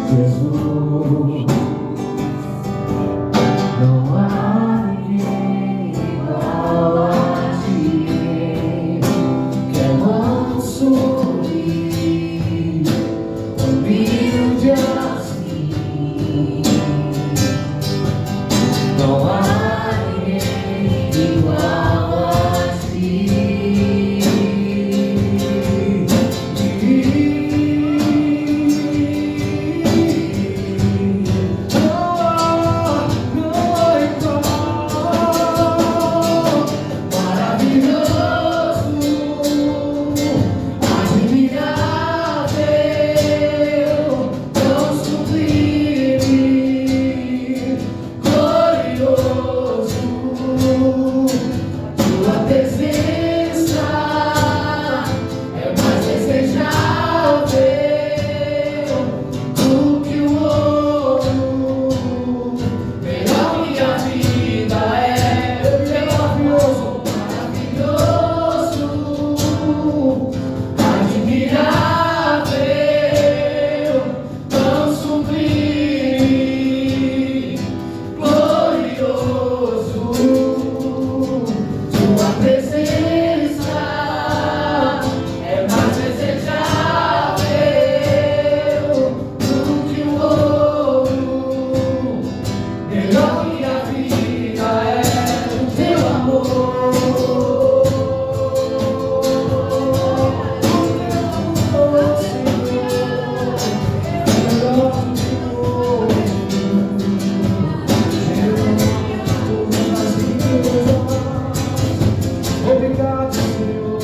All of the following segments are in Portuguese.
Jesus. Não há ninguém igual a ti, que é manso e humilde assim. Não há ninguém igual a ti. Obrigado, Senhor.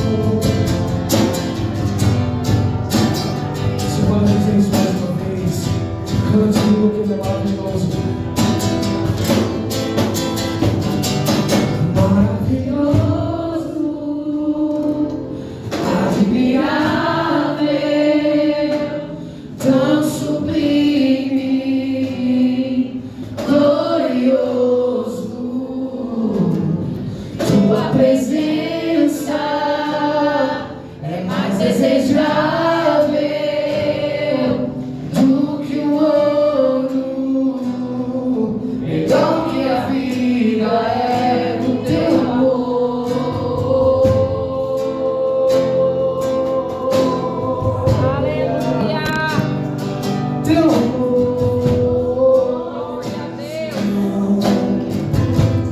Se pode dizer isso mais uma vez, cante comigo que Ele é maravilhoso. Maravilhoso, admirável, tão sublime, glorioso. Tua presença é mais desejável do que o ouro, melhor que a vida é o teu amor. Aleluia! Teu amor.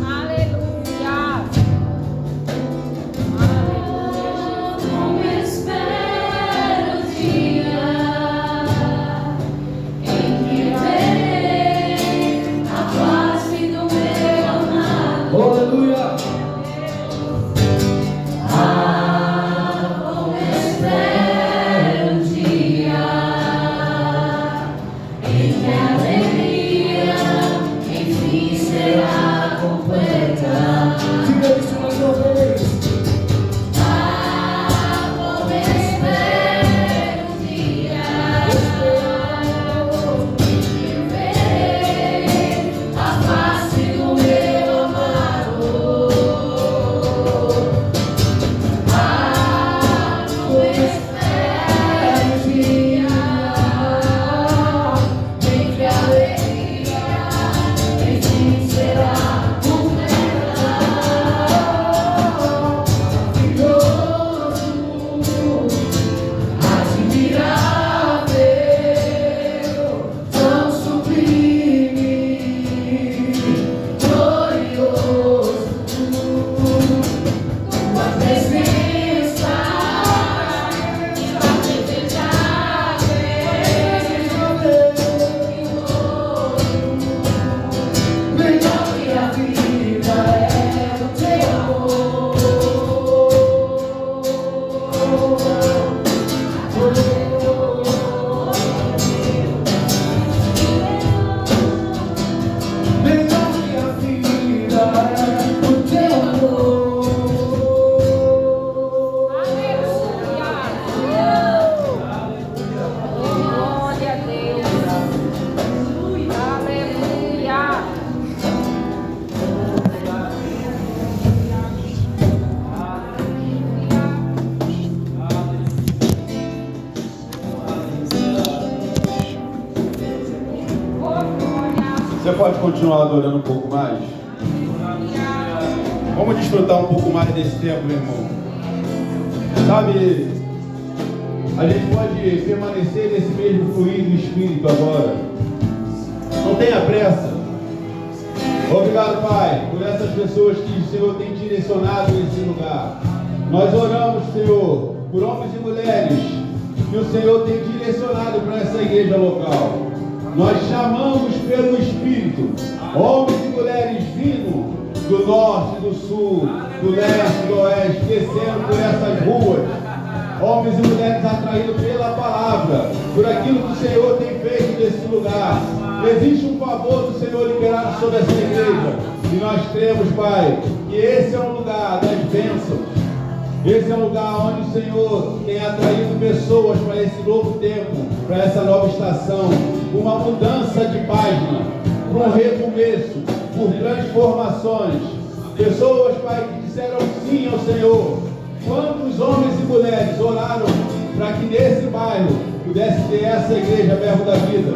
Aleluia! Como espero o dia Você pode continuar adorando um pouco mais? Vamos desfrutar um pouco mais desse tempo, meu irmão. Sabe, a gente pode permanecer nesse mesmo fluir do Espírito agora. Não tenha pressa. Obrigado, Pai, por essas pessoas que o Senhor tem direcionado nesse lugar. Nós oramos, Senhor, por homens e mulheres que o Senhor tem direcionado para essa igreja local. Nós chamamos pelo Espírito homens e mulheres vindo do norte, do sul, do leste, do oeste, descendo por essas ruas. Homens e mulheres atraídos pela palavra, por aquilo que o Senhor tem feito nesse lugar. Existe um favor do Senhor liberado sobre essa igreja. E nós cremos, Pai, que esse é um lugar das bênçãos. Esse é um lugar onde o Senhor tem atraído pessoas para esse novo tempo, para essa nova estação, uma mudança de página, para um recomeço, por transformações. Pessoas, Pai, que disseram sim ao Senhor. Quantos homens e mulheres oraram para que nesse bairro pudesse ter essa igreja Verbo da Vida?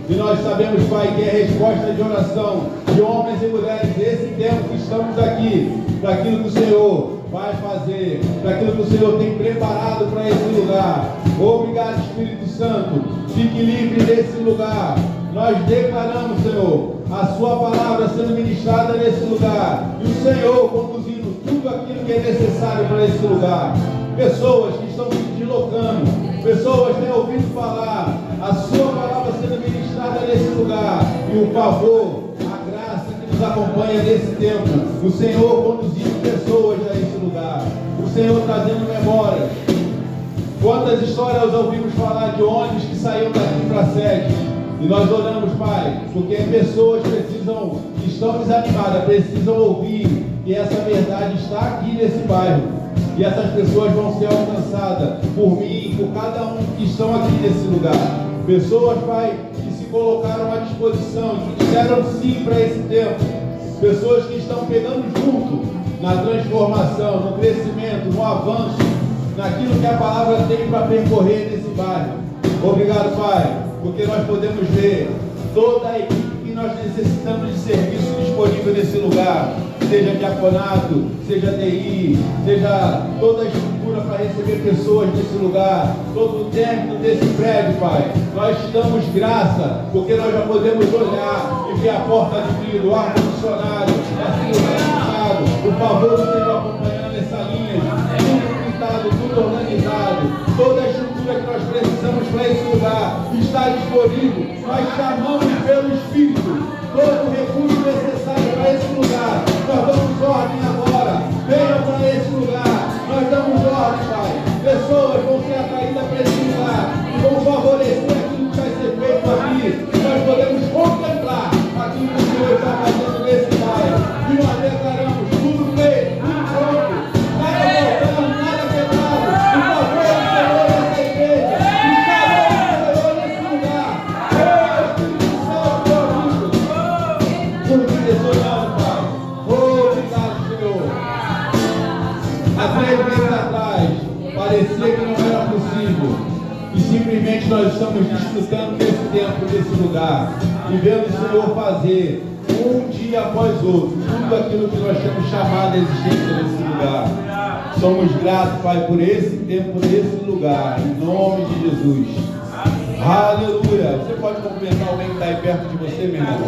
E nós sabemos, Pai, que é resposta de oração de homens e mulheres desse tempo que estamos aqui, para aquilo que o Senhor vai fazer, para aquilo que o Senhor tem preparado para esse lugar. Obrigado, Espírito Santo. Fique livre desse lugar. Nós declaramos, Senhor, a sua palavra sendo ministrada nesse lugar. E o Senhor conduzindo tudo aquilo que é necessário para esse lugar. Pessoas que estão se deslocando, pessoas que têm ouvido falar, a sua palavra sendo ministrada nesse lugar. E o favor, a graça que nos acompanha nesse tempo. O Senhor conduzindo pessoas a esse lugar. O Senhor trazendo memórias. Quantas histórias ouvimos falar de ônibus que saíram daqui para a sede? E nós oramos, Pai, porque pessoas precisam, que estão desanimadas, precisam ouvir que essa verdade está aqui nesse bairro. E essas pessoas vão ser alcançadas por mim, por cada um que estão aqui nesse lugar. Pessoas, Pai, que se colocaram à disposição, que disseram sim para esse tempo. Pessoas que estão pegando junto na transformação, no crescimento, no avanço, naquilo que a palavra tem para percorrer nesse bairro. Obrigado, Pai, porque nós podemos ver toda a equipe que nós necessitamos de serviço disponível nesse lugar, seja diaconato, seja DI, seja toda a estrutura para receber pessoas nesse lugar, todo o término desse prédio, Pai. Nós te damos graça, porque nós já podemos olhar e ver a porta abrindo, o ar-condicionado, assim organizado, o favor do Senhor acompanhando essa linha, tudo pintado, tudo organizado, toda a estrutura que nós precisamos para esse lugar está disponível. Nós chamamos pelo Espírito todo o recurso necessário para esse lugar. Nós damos ordem agora. Venham para esse lugar. Nós damos ordem, Pai. Pessoas vão ser atraídas para esse lugar e vão favorecer aquilo que vai ser feito aqui. Nós podemos contemplar aquilo que o Senhor está fazendo nesse bairro. E nós declaramos tudo feito, tudo pronto. Nada faltando, nada quebrado. O favor do Senhor nessa igreja. O favor do Senhor nesse lugar. Espírito Santo, por direcionando, Pai. Obrigado, Senhor. Há 3 meses atrás, parecia que não era possível. E simplesmente nós estamos desfrutando desse tempo, desse lugar. E vendo o Senhor fazer, um dia após outro, tudo aquilo que nós temos chamado a existência nesse lugar. Somos gratos, Pai, por esse tempo, nesse lugar. Em nome de Jesus. Aleluia. Você pode cumprimentar alguém que está aí perto de você, meu irmão?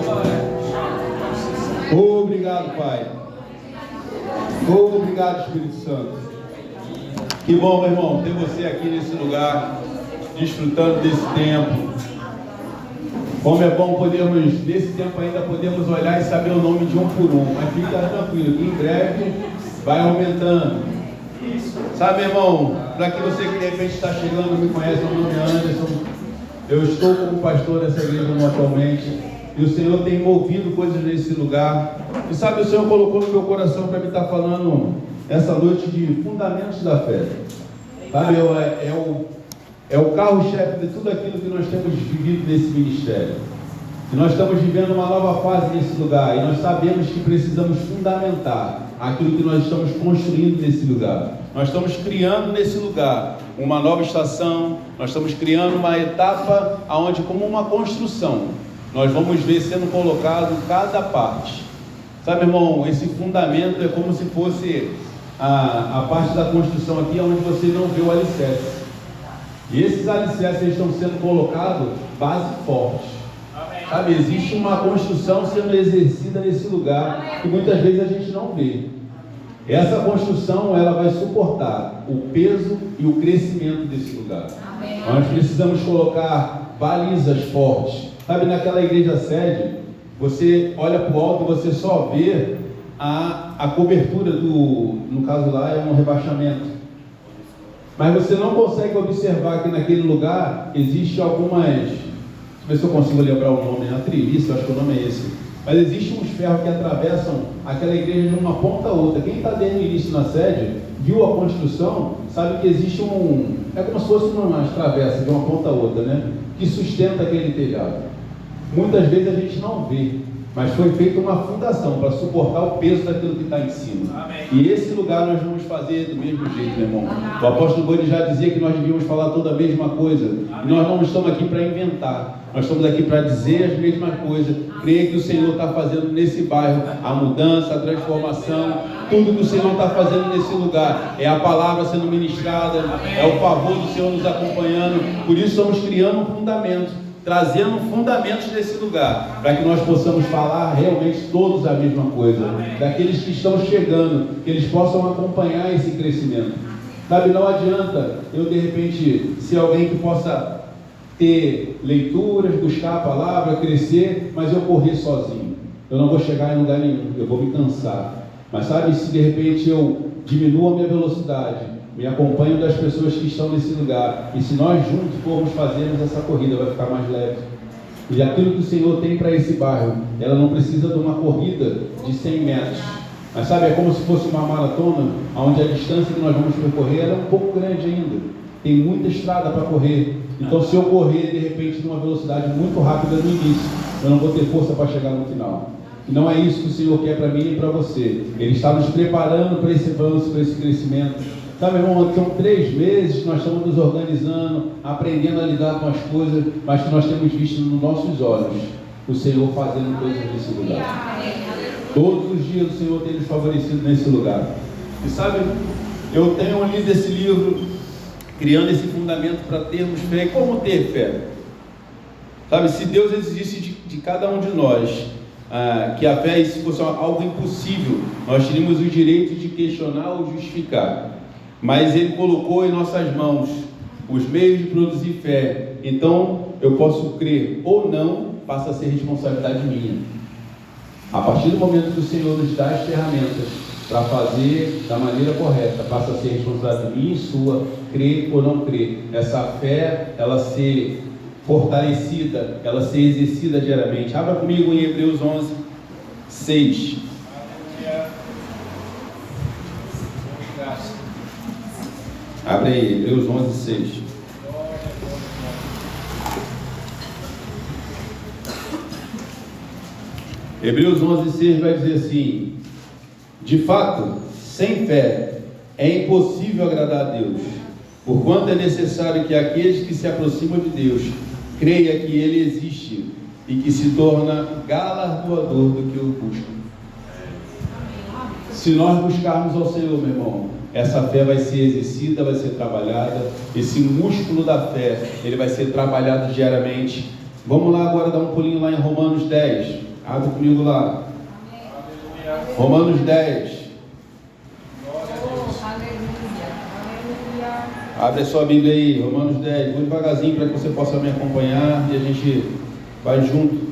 Obrigado, Pai. Obrigado, Espírito Santo. Que bom, meu irmão, ter você aqui nesse lugar, desfrutando desse tempo. Como é bom podermos, nesse tempo ainda podemos olhar e saber o nome de um por um. Mas fica tranquilo, que em breve vai aumentando. Sabe, meu irmão, para que você que de repente está chegando, me conhece, meu nome é Anderson. Eu estou como pastor dessa igreja atualmente. E o Senhor tem movido coisas nesse lugar. E sabe, o Senhor colocou no meu coração para me estar falando essa noite de fundamentos da fé. Sabe, é o carro-chefe de tudo aquilo que nós temos vivido nesse ministério. E nós estamos vivendo uma nova fase nesse lugar. E nós sabemos que precisamos fundamentar aquilo que nós estamos construindo nesse lugar. Nós estamos criando nesse lugar uma nova estação. Nós estamos criando uma etapa onde, como uma construção, nós vamos ver sendo colocado cada parte. Sabe, irmão, esse fundamento é como se fosse a parte da construção aqui onde você não vê o alicerce. E esses alicerces estão sendo colocados base forte. Sabe, existe uma construção sendo exercida nesse lugar que muitas vezes a gente não vê. Essa construção, ela vai suportar o peso e o crescimento desse lugar. Nós precisamos colocar balizas fortes. Sabe, naquela igreja sede, você olha para o alto e você só vê a cobertura no caso lá é um rebaixamento. Mas você não consegue observar que naquele lugar existe algumas, deixa eu ver se eu consigo lembrar o nome, na treliça, eu acho que o nome é esse. Mas existem uns ferros que atravessam aquela igreja de uma ponta a outra. Quem está desde o início na sede, viu a construção, sabe que existe é como se fosse uma travessa de uma ponta a outra, né? Que sustenta aquele telhado. Muitas vezes a gente não vê, mas foi feita uma fundação para suportar o peso daquilo que está em cima. Amém. E esse lugar nós vamos fazer do mesmo jeito, meu irmão. O apóstolo Boni já dizia que nós devíamos falar toda a mesma coisa. Amém. E nós não estamos aqui para inventar, nós estamos aqui para dizer as mesmas coisas. Creio que o Senhor está fazendo nesse bairro a mudança, a transformação. Tudo que o Senhor está fazendo nesse lugar é a palavra sendo ministrada, é o favor do Senhor nos acompanhando. Por isso estamos criando um fundamento, trazendo fundamentos nesse lugar, para que nós possamos falar realmente todos a mesma coisa. Daqueles que estão chegando, que eles possam acompanhar esse crescimento. Sabe, não adianta eu de repente ser alguém que possa ter leituras, buscar a palavra, crescer, mas eu correr sozinho. Eu não vou chegar em lugar nenhum, eu vou me cansar. Mas sabe, se de repente eu diminuo a minha velocidade, me acompanho das pessoas que estão nesse lugar, e se nós juntos formos fazermos essa corrida, vai ficar mais leve. E aquilo que o Senhor tem para esse bairro, ela não precisa de uma corrida de 100 metros, mas sabe, é como se fosse uma maratona, onde a distância que nós vamos percorrer ela é um pouco grande ainda. Tem muita estrada para correr. Então, se eu correr de repente numa velocidade muito rápida no início, eu não vou ter força para chegar no final. E não é isso que o Senhor quer para mim e para você. Ele está nos preparando para esse avanço, para esse crescimento. Sabe, irmão, são 3 meses que nós estamos nos organizando, aprendendo a lidar com as coisas, mas que nós temos visto nos nossos olhos o Senhor fazendo coisas nesse lugar. Todos os dias o Senhor tem nos favorecido nesse lugar. E sabe, eu tenho lido esse livro, criando esse fundamento para termos fé. E como ter fé? Sabe, se Deus exigisse de cada um de nós que a fé fosse algo impossível, nós teríamos o direito de questionar ou justificar. Mas Ele colocou em nossas mãos os meios de produzir fé. Então eu posso crer ou não, passa a ser responsabilidade minha. A partir do momento que o Senhor nos dá as ferramentas para fazer da maneira correta, passa a ser responsabilidade minha e sua, crer ou não crer. Essa fé, ela ser fortalecida, ela ser exercida diariamente. Abra comigo em Hebreus 11, 6. Abre aí, Hebreus 11, 6. Hebreus 11, 6 vai dizer assim: de fato, sem fé é impossível agradar a Deus, porquanto é necessário que aqueles que se aproximam de Deus creia que Ele existe e que se torna galardoador do que o busca. Se nós buscarmos ao Senhor, meu irmão, essa fé vai ser exercida, vai ser trabalhada. Esse músculo da fé, ele vai ser trabalhado diariamente. Vamos lá agora dar um pulinho lá em Romanos 10. Abre comigo lá. Romanos 10. Abre a sua Bíblia aí, Romanos 10. Vou devagarzinho para que você possa me acompanhar e a gente vai junto.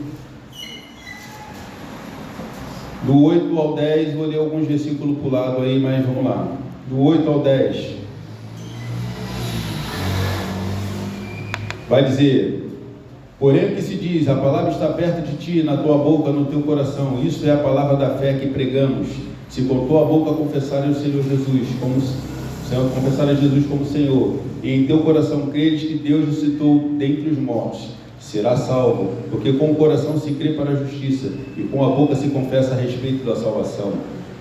Do 8 ao 10, vou ler alguns versículos para o lado aí, mas vamos lá. Do 8 ao 10. Vai dizer: porém o que se diz, a palavra está perto de ti, na tua boca, no teu coração. Isso é a palavra da fé que pregamos. Se com tua boca confessares o Senhor Jesus como Senhor, e em teu coração creres que Deus ressuscitou dentre os mortos, será salvo, porque com o coração se crê para a justiça, e com a boca se confessa a respeito da salvação.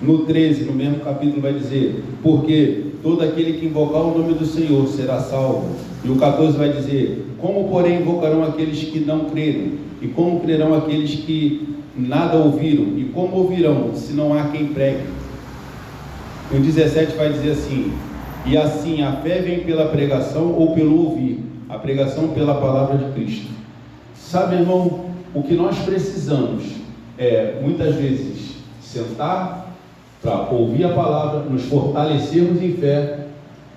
No 13, no mesmo capítulo, vai dizer: porque todo aquele que invocar o nome do Senhor será salvo. E o 14 vai dizer: como porém invocarão aqueles que não creram? E como crerão aqueles que nada ouviram? E como ouvirão, se não há quem pregue? E o 17 vai dizer assim: e assim a fé vem pela pregação ou pelo ouvir, a pregação pela palavra de Cristo. Sabe, irmão, o que nós precisamos é, muitas vezes, sentar para ouvir a palavra, nos fortalecermos em fé.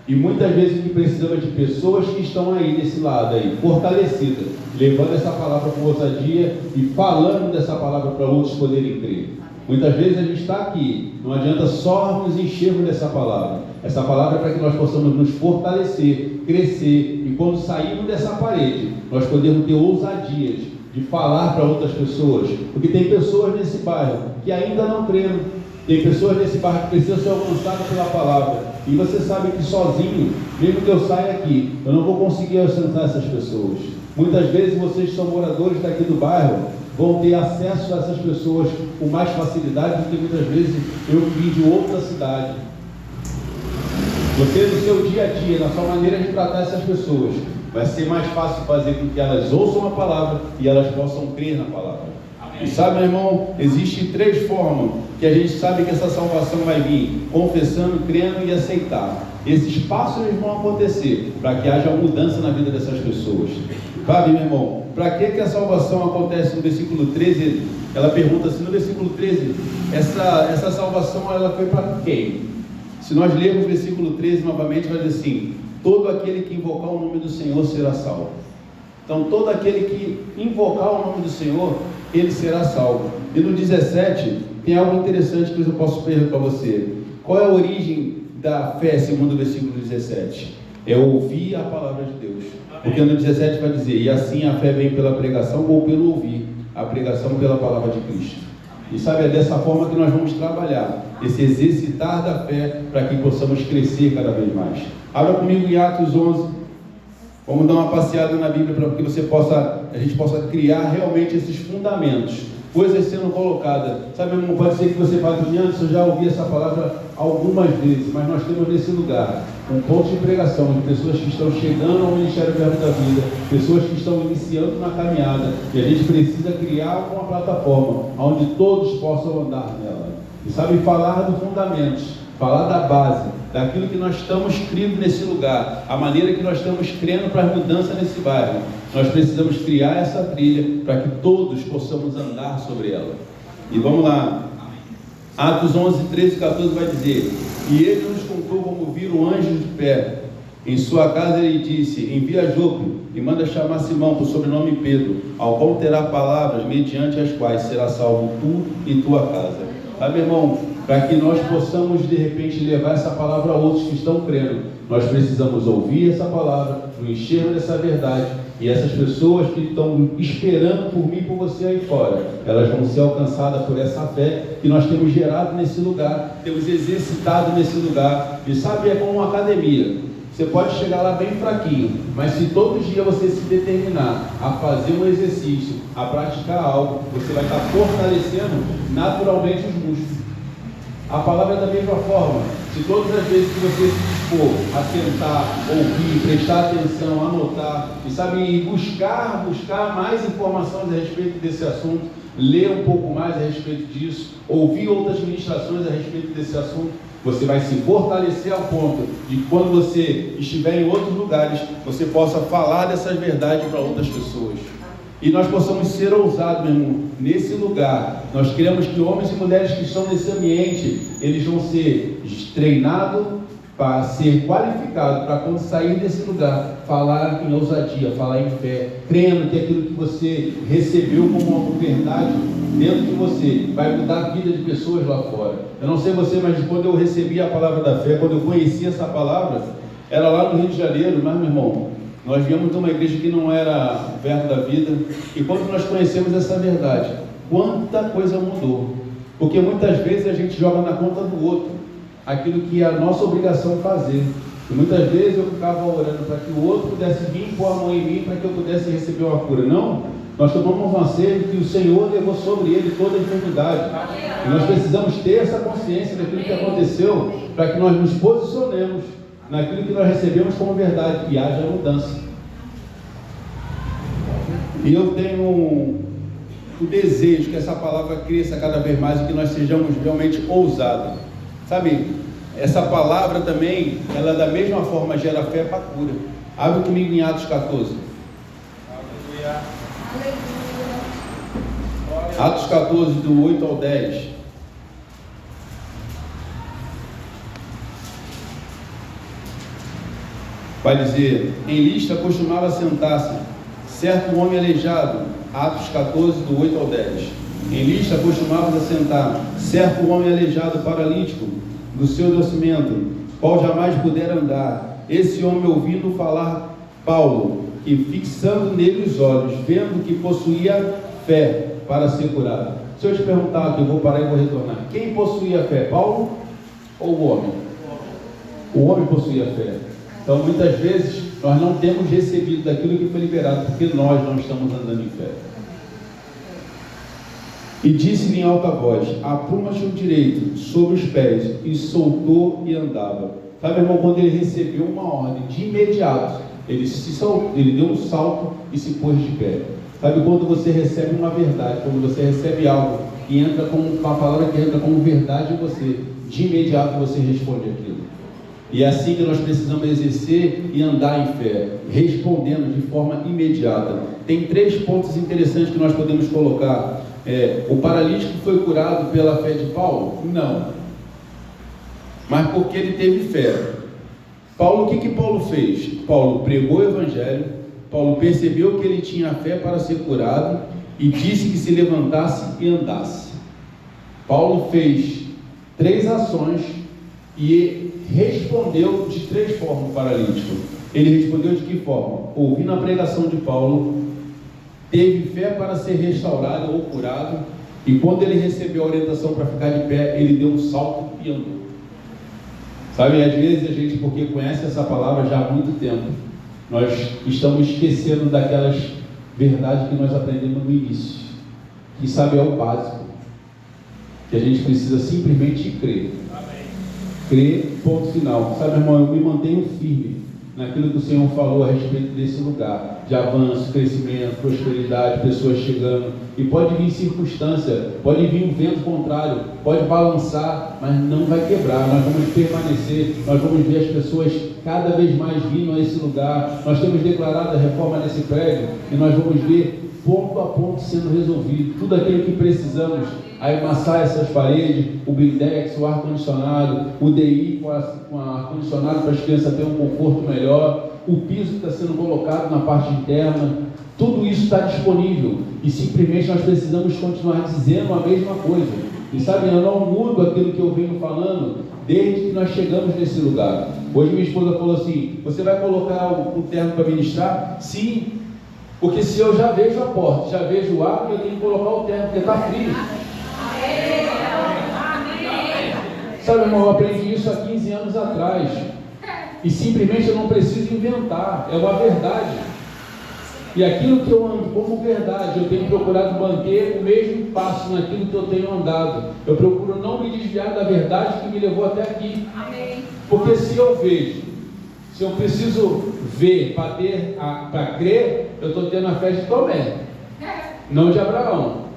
E muitas vezes o que precisamos é de pessoas que estão aí desse lado aí, fortalecidas, levando essa palavra com ousadia e falando dessa palavra para outros poderem crer. Muitas vezes a gente está aqui, não adianta só nos enchermos dessa palavra. Essa palavra é para que nós possamos nos fortalecer, crescer, e quando sairmos dessa parede, nós podemos ter ousadias de falar para outras pessoas, porque tem pessoas nesse bairro que ainda não creram, tem pessoas nesse bairro que precisam ser alcançadas pela palavra, e você sabe que sozinho, mesmo que eu saia aqui, eu não vou conseguir alcançar essas pessoas. Muitas vezes vocês que são moradores daqui do bairro vão ter acesso a essas pessoas com mais facilidade do que muitas vezes eu que vim de outra cidade. Você, no seu dia a dia, na sua maneira de tratar essas pessoas, vai ser mais fácil fazer com que elas ouçam a palavra e elas possam crer na palavra. Amém. E sabe, meu irmão, existem 3 formas que a gente sabe que essa salvação vai vir: confessando, crendo e aceitar. Esses passos vão acontecer para que haja mudança na vida dessas pessoas. Sabe, meu irmão, para que a salvação acontece? No versículo 13, ela pergunta assim, no versículo 13, essa salvação ela foi para quem? Se nós lermos o versículo 13 novamente, vai dizer assim: todo aquele que invocar o nome do Senhor será salvo. Então, todo aquele que invocar o nome do Senhor, ele será salvo. E no 17, tem algo interessante que eu posso perguntar para você. Qual é a origem da fé, segundo o versículo 17? É ouvir a palavra de Deus. Porque no 17 vai dizer: e assim a fé vem pela pregação ou pelo ouvir, a pregação pela palavra de Cristo. E sabe, é dessa forma que nós vamos trabalhar, esse exercitar da fé, para que possamos crescer cada vez mais. Abra comigo em Atos 11, vamos dar uma passeada na Bíblia, para que a gente possa criar realmente esses fundamentos, coisas sendo colocadas. Sabe, irmão, pode ser que você fale: Anderson, eu já ouvi essa palavra algumas vezes, mas nós temos nesse lugar um ponto de pregação de pessoas que estão chegando ao Ministério Verbo da Vida, pessoas que estão iniciando na caminhada, e a gente precisa criar uma plataforma onde todos possam andar nela. E sabe, falar dos fundamentos, falar da base, daquilo que nós estamos crendo nesse lugar, a maneira que nós estamos crendo para a mudança nesse bairro. Nós precisamos criar essa trilha para que todos possamos andar sobre ela. E vamos lá. Atos 11, 13 e 14 vai dizer: e ele nos contou como viram anjos de pé em sua casa. Ele disse: envia Jope e manda chamar Simão, por sobrenome Pedro, ao qual terá palavras mediante as quais será salvo tu e tua casa. Sabe, irmão, para que nós possamos de repente levar essa palavra a outros que estão crendo, nós precisamos ouvir essa palavra, nos enchermos dessa verdade, e essas pessoas que estão esperando por mim e por você aí fora, elas vão ser alcançadas por essa fé que nós temos gerado nesse lugar, temos exercitado nesse lugar. E sabe, é como uma academia. Você pode chegar lá bem fraquinho, mas se todo dia você se determinar a fazer um exercício, a praticar algo, você vai estar fortalecendo naturalmente os músculos. A palavra é da mesma forma. Se todas as vezes que você se dispor a sentar, ouvir, prestar atenção, anotar, e sabe, buscar mais informações a respeito desse assunto, ler um pouco mais a respeito disso, ouvir outras ministrações a respeito desse assunto, você vai se fortalecer ao ponto de quando você estiver em outros lugares, você possa falar dessas verdades para outras pessoas. E nós possamos ser ousados, meu irmão, nesse lugar. Nós queremos que homens e mulheres que estão nesse ambiente, eles vão ser treinados para ser qualificados, para quando sair desse lugar, falar em ousadia, falar em fé, crendo que aquilo que você recebeu como uma verdade dentro de você vai mudar a vida de pessoas lá fora. Eu não sei você, mas quando eu recebi a palavra da fé, quando eu conheci essa palavra, era lá no Rio de Janeiro, mas, meu irmão, nós viemos de uma igreja que não era Verbo da Vida, e quando nós conhecemos essa verdade, quanta coisa mudou, porque muitas vezes a gente joga na conta do outro aquilo que é a nossa obrigação fazer, e muitas vezes eu ficava orando para que o outro pudesse vir pôr a mão em mim, para que eu pudesse receber uma cura. Não, Nós tomamos uma ceia que o Senhor levou sobre ele toda a enfermidade. E nós precisamos ter essa consciência daquilo que aconteceu, para que nós nos posicionemos naquilo que nós recebemos como verdade, e haja mudança. E eu tenho o desejo que essa palavra cresça cada vez mais e que nós sejamos realmente ousados. Sabe, essa palavra também, ela da mesma forma gera fé para cura. Abre comigo em Atos 14. Atos 14, do 8 ao 10. Vai dizer: em Listra costumava sentar-se certo homem aleijado. Atos 14, do 8 ao 10. Em Listra costumava sentar certo homem aleijado, paralítico, do seu nascimento, qual jamais pudera andar. Esse homem, ouvindo falar Paulo, e fixando nele os olhos, vendo que possuía fé para ser curado. Se eu te perguntar, que eu vou parar e vou retornar, quem possuía fé, Paulo ou o homem? O homem possuía fé. Então, muitas vezes, nós não temos recebido daquilo que foi liberado, porque nós não estamos andando em fé. E disse-lhe em alta voz: apruma-te o direito sobre os pés, e soltou e andava. Sabe, irmão, quando ele recebeu uma ordem, de imediato, ele deu um salto e se pôs de pé. Sabe, quando você recebe uma verdade, quando você recebe algo, e entra como uma palavra que entra como verdade em você, de imediato você responde aquilo. E é assim que nós precisamos exercer e andar em fé, respondendo de forma imediata. Tem 3 pontos interessantes que nós podemos colocar. O paralítico foi curado pela fé de Paulo? Não. Mas porque ele teve fé. Paulo, o que Paulo fez? Paulo pregou o Evangelho, Paulo percebeu que ele tinha fé para ser curado e disse que se levantasse e andasse. Paulo fez 3 ações e respondeu de 3 formas o paralítico. Ele respondeu de que forma? Ouvindo a pregação de Paulo, teve fé para ser restaurado ou curado, e quando ele recebeu a orientação para ficar de pé, ele deu um salto e andou. Sabe, às vezes a gente, porque conhece essa palavra já há muito tempo, nós estamos esquecendo daquelas verdades que nós aprendemos no início, que sabe, é o básico, que a gente precisa simplesmente crer. Crer, ponto final. Sabe, irmão, eu me mantenho firme naquilo que o Senhor falou a respeito desse lugar, de avanço, crescimento, prosperidade, pessoas chegando, e pode vir circunstância, pode vir um vento contrário, pode balançar, mas não vai quebrar. Nós vamos permanecer, nós vamos ver as pessoas cada vez mais vindo a esse lugar. Nós temos declarado a reforma nesse prédio, e nós vamos ver ponto a ponto sendo resolvido, tudo aquilo que precisamos, a emassar essas paredes, o blindex, o ar-condicionado, o DI com ar-condicionado para as crianças terem um conforto melhor, o piso que está sendo colocado na parte interna, tudo isso está disponível, e simplesmente nós precisamos continuar dizendo a mesma coisa. E sabe, eu não mudo aquilo que eu venho falando desde que nós chegamos nesse lugar. Hoje minha esposa falou assim: você vai colocar o terno para ministrar? Sim. Porque se eu já vejo a porta, já vejo o ar, eu tenho que colocar o terno, porque está frio. Sabe, irmão, eu aprendi isso há 15 anos atrás. E simplesmente eu não preciso inventar, é uma verdade. E aquilo que eu ando como verdade, eu tenho procurado manter o mesmo passo naquilo que eu tenho andado. Eu procuro não me desviar da verdade que me levou até aqui. Porque se eu vejo, se eu preciso ver para crer, eu estou tendo a fé de Tomé, não de Abraão.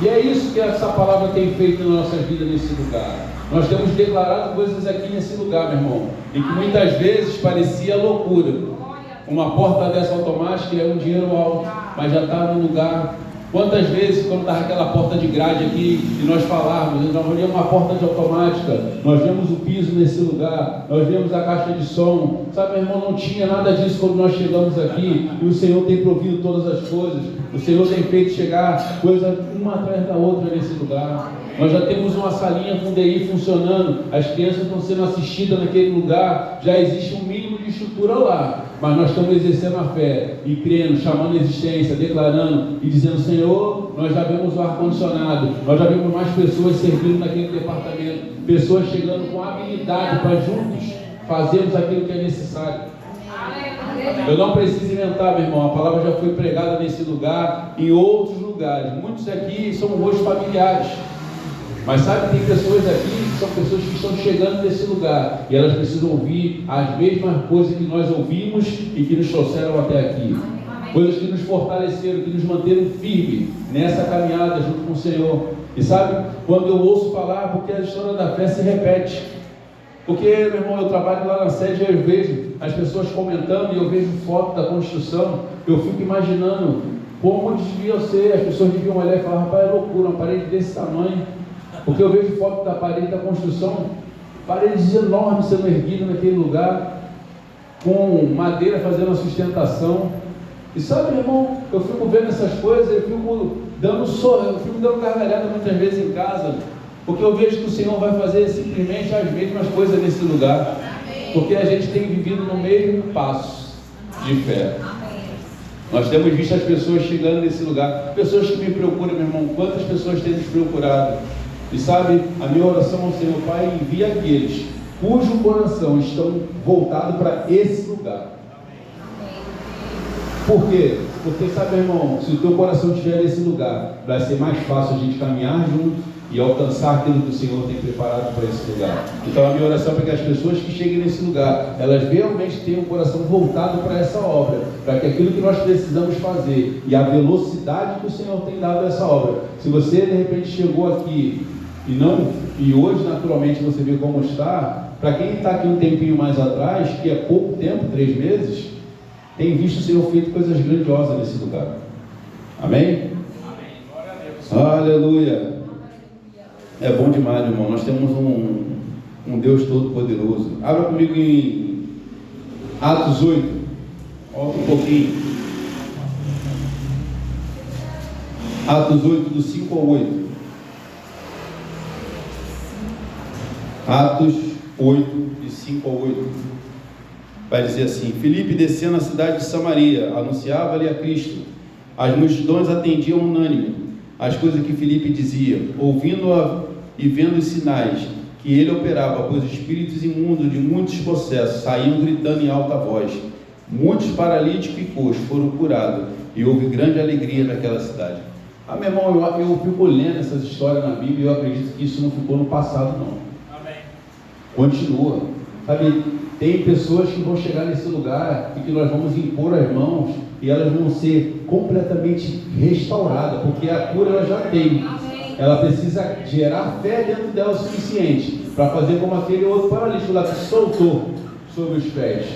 E é isso que essa palavra tem feito na nossa vida nesse lugar. Nós temos declarado coisas aqui nesse lugar, meu irmão, em que muitas vezes parecia loucura. Uma porta dessa automática é um dinheiro alto, mas já está no lugar. Quantas vezes, quando estava aquela porta de grade aqui, e nós falávamos, nós olhamos uma porta de automática, nós vemos o piso nesse lugar, nós vemos a caixa de som, sabe, meu irmão, não tinha nada disso quando nós chegamos aqui, e o Senhor tem provido todas as coisas, o Senhor tem feito chegar coisas uma atrás da outra nesse lugar. Nós já temos uma salinha com DI funcionando, as crianças estão sendo assistidas naquele lugar, já existe um mínimo de estrutura lá, mas nós estamos exercendo a fé e crendo, chamando a existência, declarando e dizendo: Senhor, nós já vemos o ar-condicionado, nós já vemos mais pessoas servindo naquele departamento, pessoas chegando com habilidade para juntos fazermos aquilo que é necessário. Eu não preciso inventar, meu irmão. A palavra já foi pregada nesse lugar, em outros lugares. Muitos aqui são rostos familiares. Mas sabe, tem pessoas aqui que são pessoas que estão chegando nesse lugar e elas precisam ouvir as mesmas coisas que nós ouvimos e que nos trouxeram até aqui. Coisas que nos fortaleceram, que nos manteram firmes nessa caminhada junto com o Senhor. E sabe, quando eu ouço falar, porque a história da fé se repete. Porque, meu irmão, eu trabalho lá na sede e eu vejo as pessoas comentando e eu vejo foto da construção, eu fico imaginando como devia ser, as pessoas deviam olhar e falar, rapaz, é loucura, uma parede desse tamanho. Porque eu vejo foto da parede da construção, paredes enormes sendo erguidas naquele lugar, com madeira fazendo a sustentação. E sabe, meu irmão, eu fico vendo essas coisas, eu fico dando gargalhada muitas vezes em casa, porque eu vejo que o Senhor vai fazer simplesmente as mesmas coisas nesse lugar, porque a gente tem vivido no mesmo passo de fé. Nós temos visto as pessoas chegando nesse lugar, pessoas que me procuram, meu irmão, quantas pessoas têm nos procurado? E sabe, a minha oração ao Senhor, Pai, envia aqueles cujo coração estão voltados para esse lugar. Por quê? Porque sabe, meu irmão, se o teu coração estiver nesse lugar, vai ser mais fácil a gente caminhar junto e alcançar aquilo que o Senhor tem preparado para esse lugar. Então a minha oração é para que as pessoas que cheguem nesse lugar, elas realmente tenham o coração voltado para essa obra, para que aquilo que nós precisamos fazer e a velocidade que o Senhor tem dado a essa obra. Se você de repente chegou aqui e hoje naturalmente você vê como está, para quem está aqui um tempinho mais atrás, que é pouco tempo, 3 meses, tem visto o Senhor feito coisas grandiosas nesse lugar. Amém? Amém. Glória a Deus. Aleluia. É bom demais, irmão. Nós temos um Deus todo-poderoso. Abra comigo em Atos 8. Volta um pouquinho. Atos 8, do 5 ao 8. Atos 8, de 5 ao 8. Vai dizer assim: Filipe, descendo a cidade de Samaria, anunciava-lhe a Cristo. As multidões atendiam unânime as coisas que Filipe dizia, ouvindo-a e vendo os sinais que ele operava, pois os espíritos imundos de muitos possessos saíam gritando em alta voz. Muitos paralíticos e coxos foram curados, e houve grande alegria naquela cidade. Ah, meu irmão, eu fico lendo essas histórias na Bíblia e eu acredito que isso não ficou no passado, não. Amém. Continua. Sabe, tem pessoas que vão chegar nesse lugar e que nós vamos impor as mãos e elas vão ser completamente restauradas, porque a cura ela já tem. Ela precisa gerar fé dentro dela o suficiente para fazer como aquele outro paralítico lá que soltou sobre os pés.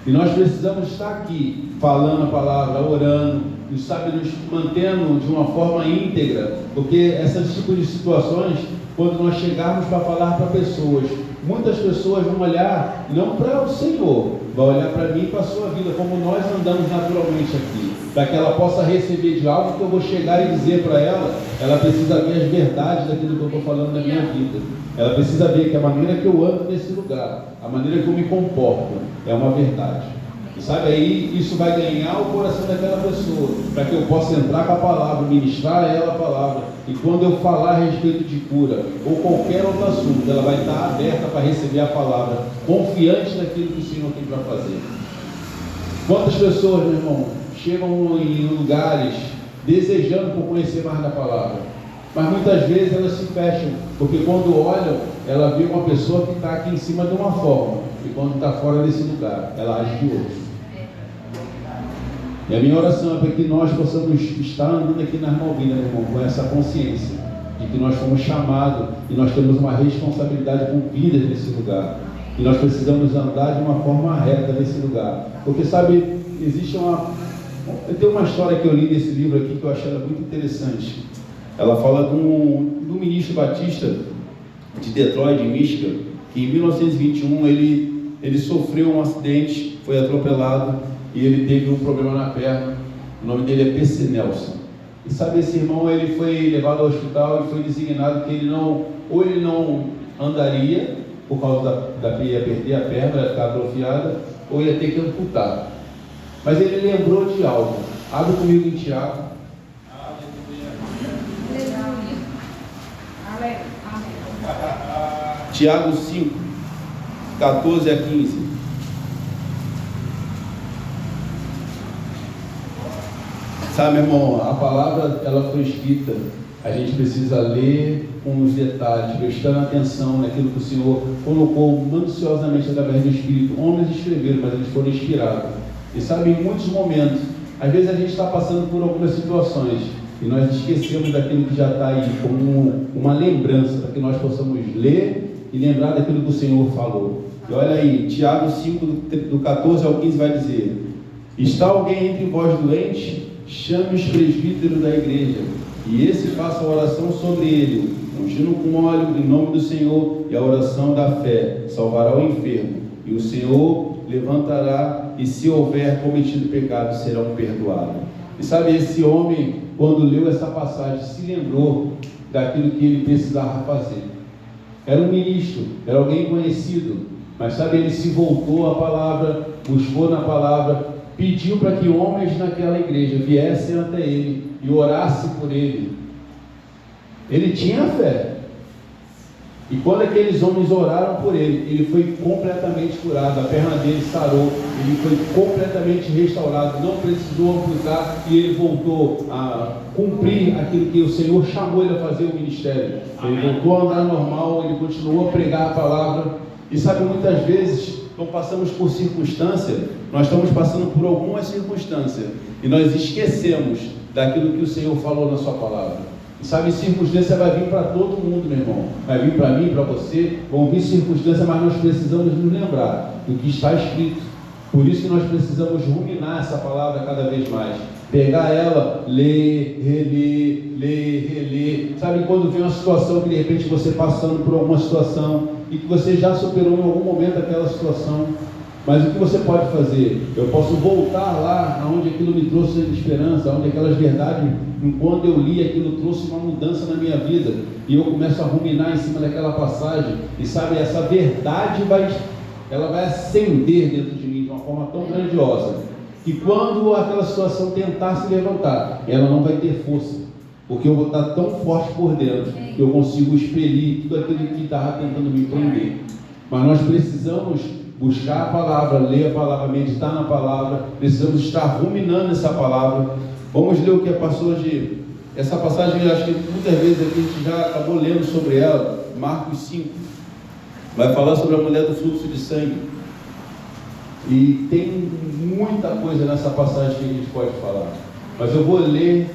E nós precisamos estar aqui falando a palavra, orando, e sabe, nos mantendo de uma forma íntegra, porque esses tipos de situações, quando nós chegarmos para falar para pessoas, muitas pessoas vão olhar não para o Senhor, vão olhar para mim e para a sua vida, como nós andamos naturalmente aqui, para que ela possa receber de algo que eu vou chegar e dizer para ela. Ela precisa ver as verdades daquilo que eu estou falando na minha vida. Ela precisa ver que a maneira que eu ando nesse lugar, a maneira que eu me comporto, é uma verdade. E sabe, aí isso vai ganhar o coração daquela pessoa, para que eu possa entrar com a palavra, ministrar a ela a palavra, e quando eu falar a respeito de cura, ou qualquer outro assunto, ela vai estar aberta para receber a palavra, confiante daquilo que o Senhor tem para fazer. Quantas pessoas, meu irmão, chegam em lugares desejando por conhecer mais da palavra, mas muitas vezes elas se fecham, porque quando olham, ela vê uma pessoa que está aqui em cima de uma forma, e quando está fora desse lugar, ela age de outro. E a minha oração é para que nós possamos estar andando aqui nas Malvinas, meu irmão, com essa consciência de que nós fomos chamados e nós temos uma responsabilidade com vidas nesse lugar. E nós precisamos andar de uma forma reta nesse lugar. Porque, sabe, existe eu tenho uma história que eu li nesse livro aqui que eu achei ela muito interessante. Ela fala do ministro batista de Detroit, Michigan, que em 1921 ele sofreu um acidente, foi atropelado e ele teve um problema na perna. O nome dele é P.C. Nelson. E sabe, esse irmão, ele foi levado ao hospital e foi designado que ele não andaria por causa ia perder a perna, ia ficar atrofiada, ou ia ter que amputar. Mas ele lembrou de algo. Abre comigo em Tiago. Tiago 5, 14 a 15. Sabe, meu irmão, a palavra ela foi escrita. A gente precisa ler com os detalhes, prestando atenção naquilo que o Senhor colocou minuciosamente através do Espírito. Homens escreveram, mas eles foram inspirados. E sabe, em muitos momentos, às vezes a gente está passando por algumas situações e nós esquecemos daquilo que já está aí, como uma lembrança, para que nós possamos ler e lembrar daquilo que o Senhor falou. E olha aí, Tiago 5, do 14 ao 15 vai dizer: está alguém entre vós doente? Chame os presbíteros da igreja, e esse faça a oração sobre ele, ungindo com óleo em nome do Senhor, e a oração da fé salvará o enfermo, e o Senhor levantará, e se houver cometido pecado, serão perdoados. E sabe, esse homem, quando leu essa passagem, se lembrou daquilo que ele precisava fazer. Era um ministro, era alguém conhecido, mas sabe, ele se voltou à palavra, buscou na palavra, pediu para que homens naquela igreja viessem até ele e orassem por ele. Ele tinha fé. E quando aqueles homens oraram por ele, ele foi completamente curado, a perna dele sarou, ele foi completamente restaurado, não precisou amputar, e ele voltou a cumprir aquilo que o Senhor chamou ele a fazer, o ministério. Ele voltou a andar normal, ele continuou a pregar a palavra. E sabe, muitas vezes, quando passamos por circunstância, nós estamos passando por algumas circunstâncias, e nós esquecemos daquilo que o Senhor falou na sua palavra. E sabe, circunstância vai vir para todo mundo, meu irmão. Vai vir para mim, para você. Vão vir circunstâncias, mas nós precisamos nos lembrar do que está escrito. Por isso que nós precisamos ruminar essa palavra cada vez mais. Pegar ela, ler, reler. Sabe, quando vem uma situação que de repente você passando por alguma situação e que você já superou em algum momento aquela situação, mas o que você pode fazer? Eu posso voltar lá onde aquilo me trouxe esperança, onde aquelas verdades, enquanto eu li aquilo, trouxe uma mudança na minha vida, e eu começo a ruminar em cima daquela passagem, e sabe, essa verdade ela vai acender dentro de mim de uma forma tão grandiosa, que quando aquela situação tentar se levantar, ela não vai ter força, porque eu vou estar tão forte por dentro, que eu consigo expelir tudo aquilo que estava tentando me prender. Mas nós precisamos buscar a palavra, ler a palavra, meditar na palavra, precisamos estar ruminando essa palavra. Vamos ler o que passou hoje. Essa passagem, eu acho que muitas vezes aqui a gente já acabou lendo sobre ela. Marcos 5 vai falar sobre a mulher do fluxo de sangue, e tem muita coisa nessa passagem que a gente pode falar, mas eu vou ler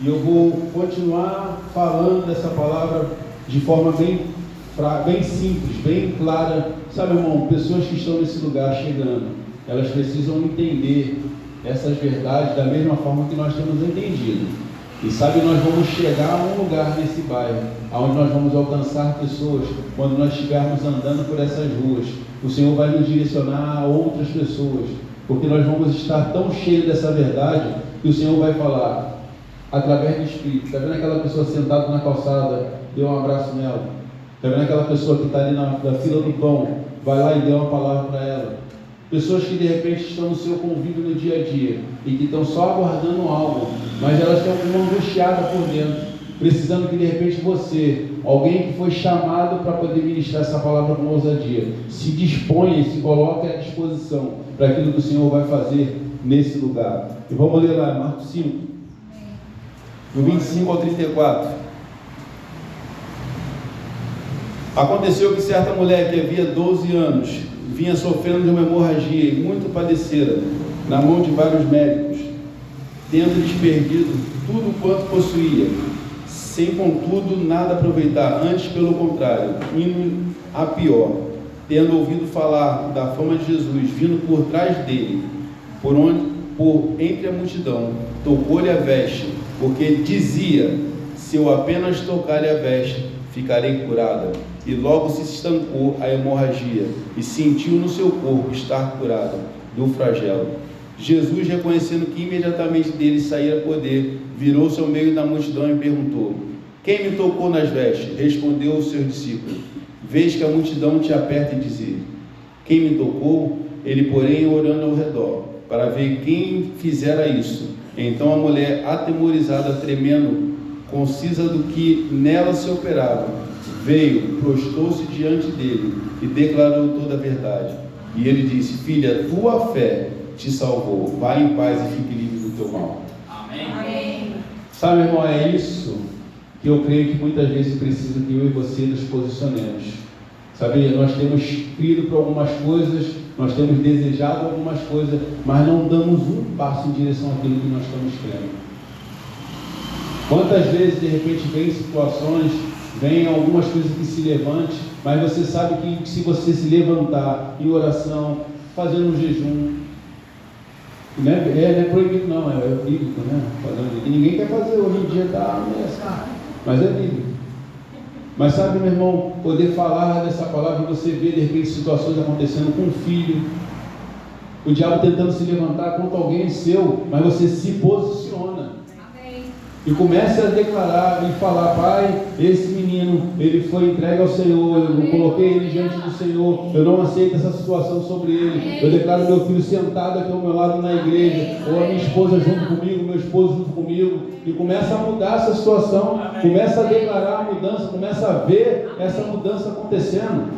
e eu vou continuar falando dessa palavra de forma bem simples, bem clara. Sabe, irmão, pessoas que estão nesse lugar chegando, elas precisam entender essas verdades da mesma forma que nós temos entendido. E sabe, nós vamos chegar a um lugar nesse bairro, onde nós vamos alcançar pessoas, quando nós estivermos andando por essas ruas. O Senhor vai nos direcionar a outras pessoas, porque nós vamos estar tão cheios dessa verdade, que o Senhor vai falar, através do Espírito. Está vendo aquela pessoa sentada na calçada, dê um abraço nela. Está vendo aquela pessoa que está ali na fila do pão, vai lá e dê uma palavra para ela. Pessoas que de repente estão no seu convívio no dia a dia e que estão só aguardando algo, mas elas estão angustiadas por dentro, precisando que de repente você, alguém que foi chamado para poder ministrar essa palavra com ousadia, se disponha e se coloque à disposição para aquilo que o Senhor vai fazer nesse lugar. E vamos ler lá, Marcos 5, do 25 ao 34. Aconteceu que certa mulher que havia 12 anos vinha sofrendo de uma hemorragia e muito padecera na mão de vários médicos, tendo desperdido tudo quanto possuía, sem contudo nada aproveitar, antes pelo contrário, indo a pior, tendo ouvido falar da fama de Jesus, vindo por trás dele, por entre a multidão, tocou-lhe a veste, porque dizia: se eu apenas tocar-lhe a veste, ficarei curada. E logo se estancou a hemorragia, e sentiu no seu corpo estar curada do flagelo. Jesus, reconhecendo que imediatamente dele saíra poder, virou-se ao meio da multidão e perguntou: quem me tocou nas vestes? Respondeu os seus discípulos: vês que a multidão te aperta em dizer: quem me tocou? Ele, porém, orando ao redor, para ver quem fizera isso. Então a mulher, atemorizada, tremendo, concisa do que nela se operava, veio, prostrou-se diante dele e declarou toda a verdade. E ele disse: filha, tua fé te salvou, vai em paz e fique livre do teu mal. Amém. Sabe, irmão, é isso que eu creio que muitas vezes precisa que eu e você nos posicionemos. Sabe, nós temos crido por algumas coisas, nós temos desejado algumas coisas, mas não damos um passo em direção àquilo que nós estamos crendo. Quantas vezes, de repente, vem situações, vem algumas coisas que se levante, mas você sabe que se você se levantar em oração, fazendo um jejum, não é proibido não, é bíblico, né? E ninguém quer fazer hoje em dia, tá ameaçado, mas é bíblico. Mas sabe, meu irmão, poder falar dessa palavra e você ver de repente situações acontecendo com um filho, o diabo tentando se levantar contra alguém seu, mas você se posiciona. E comece a declarar e falar: Pai, esse menino, ele foi entregue ao Senhor, eu coloquei ele diante do Senhor, eu não aceito essa situação sobre ele, eu declaro meu filho sentado aqui ao meu lado na igreja, ou a minha esposa junto comigo, meu esposo junto comigo, e começa a mudar essa situação, começa a declarar a mudança, começa a ver essa mudança acontecendo.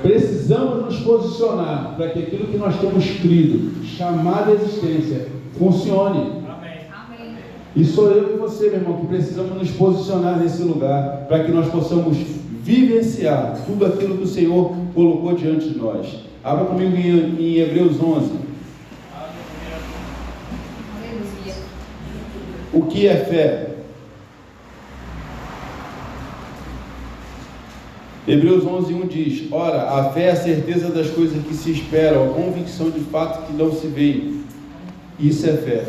Precisamos nos posicionar para que aquilo que nós temos crido, chamado à existência, funcione. E sou eu e você, meu irmão, que precisamos nos posicionar nesse lugar para que nós possamos vivenciar tudo aquilo que o Senhor colocou diante de nós. Abra comigo em Hebreus 11. O que é fé? Hebreus 11:1 diz: Ora, a fé é a certeza das coisas que se esperam, a convicção de fato que não se vê. Isso é fé.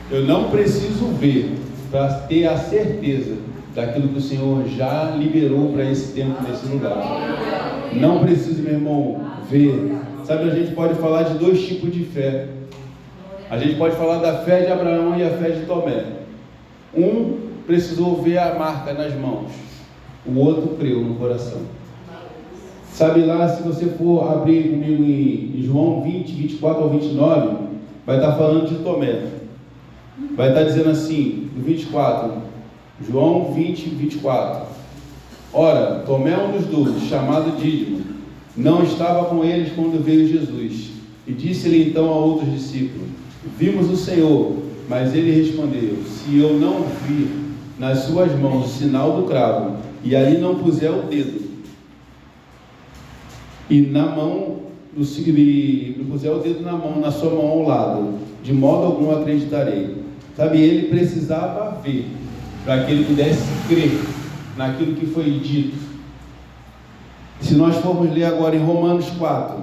Eu não preciso ver para ter a certeza daquilo que o Senhor já liberou para esse tempo, nesse lugar. Não preciso, meu irmão, ver. Sabe, a gente pode falar de dois tipos de fé. A gente pode falar da fé de Abraão e a fé de Tomé. Um precisou ver a marca nas mãos, o outro creu no coração. Sabe lá, se você for abrir comigo em João 20, 24 ao 29, vai estar falando de Tomé. Vai estar dizendo assim, no 24, João 20, 24. Ora, Tomé, um dos 12, chamado Dídimo, não estava com eles quando veio Jesus. E disse-lhe então a outros discípulos: Vimos o Senhor. Mas ele respondeu: Se eu não vir nas suas mãos o sinal do cravo, e ali não puser o dedo, e na mão, puser o dedo na sua mão ao lado, de modo algum acreditarei. Sabe, ele precisava ver para que ele pudesse crer naquilo que foi dito. Se nós formos ler agora em Romanos 4,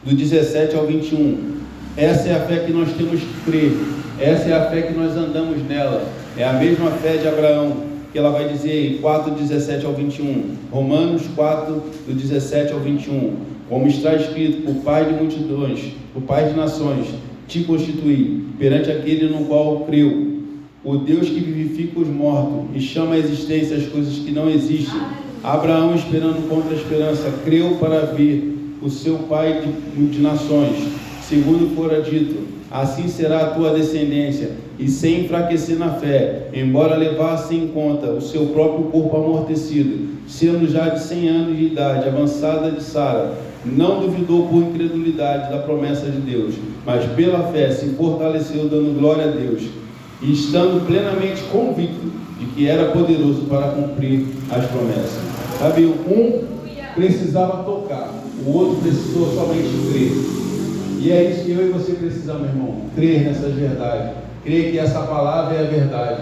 do 17 ao 21, essa é a fé que nós temos que crer, essa é a fé que nós andamos nela, é a mesma fé de Abraão, que ela vai dizer em 4, 17 ao 21, Romanos 4, do 17 ao 21, como está escrito: o Pai de multidões, o Pai de nações, te constituí perante aquele no qual creu, o Deus que vivifica os mortos e chama à existência as coisas que não existem. Abraão, esperando contra a esperança, creu para ver o seu pai de nações, segundo fora dito: assim será a tua descendência. E sem enfraquecer na fé, embora levasse em conta o seu próprio corpo amortecido, sendo já de 100 anos de idade avançada de Sara, não duvidou por incredulidade da promessa de Deus, mas pela fé se fortaleceu, dando glória a Deus, e estando plenamente convicto de que era poderoso para cumprir as promessas. Sabe, um precisava tocar, o outro precisou somente crer. E é isso que eu e você precisamos, meu irmão, crer nessas verdades, crer que essa palavra é a verdade,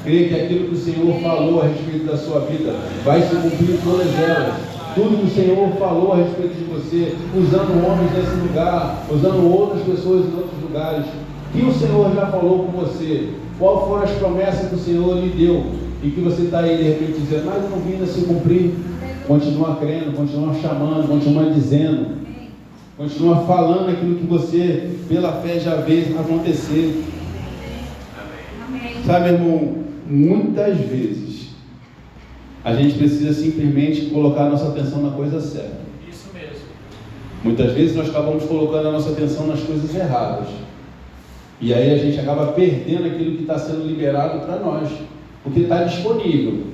crer que aquilo que o Senhor falou a respeito da sua vida vai se cumprir todas elas. Tudo que o Senhor falou a respeito de você, usando homens nesse lugar, usando outras pessoas em outros lugares, que o Senhor já falou com você, quais foram as promessas que o Senhor lhe deu, e que você está aí de repente dizendo: mas eu não vi ainda se cumprir. Continua crendo, continua chamando, continua dizendo, continua falando aquilo que você, pela fé, já vê acontecer. Sabe, irmão, muitas vezes a gente precisa simplesmente colocar a nossa atenção na coisa certa. Isso mesmo. Muitas vezes nós acabamos colocando a nossa atenção nas coisas erradas. E aí a gente acaba perdendo aquilo que está sendo liberado para nós. Porque está disponível.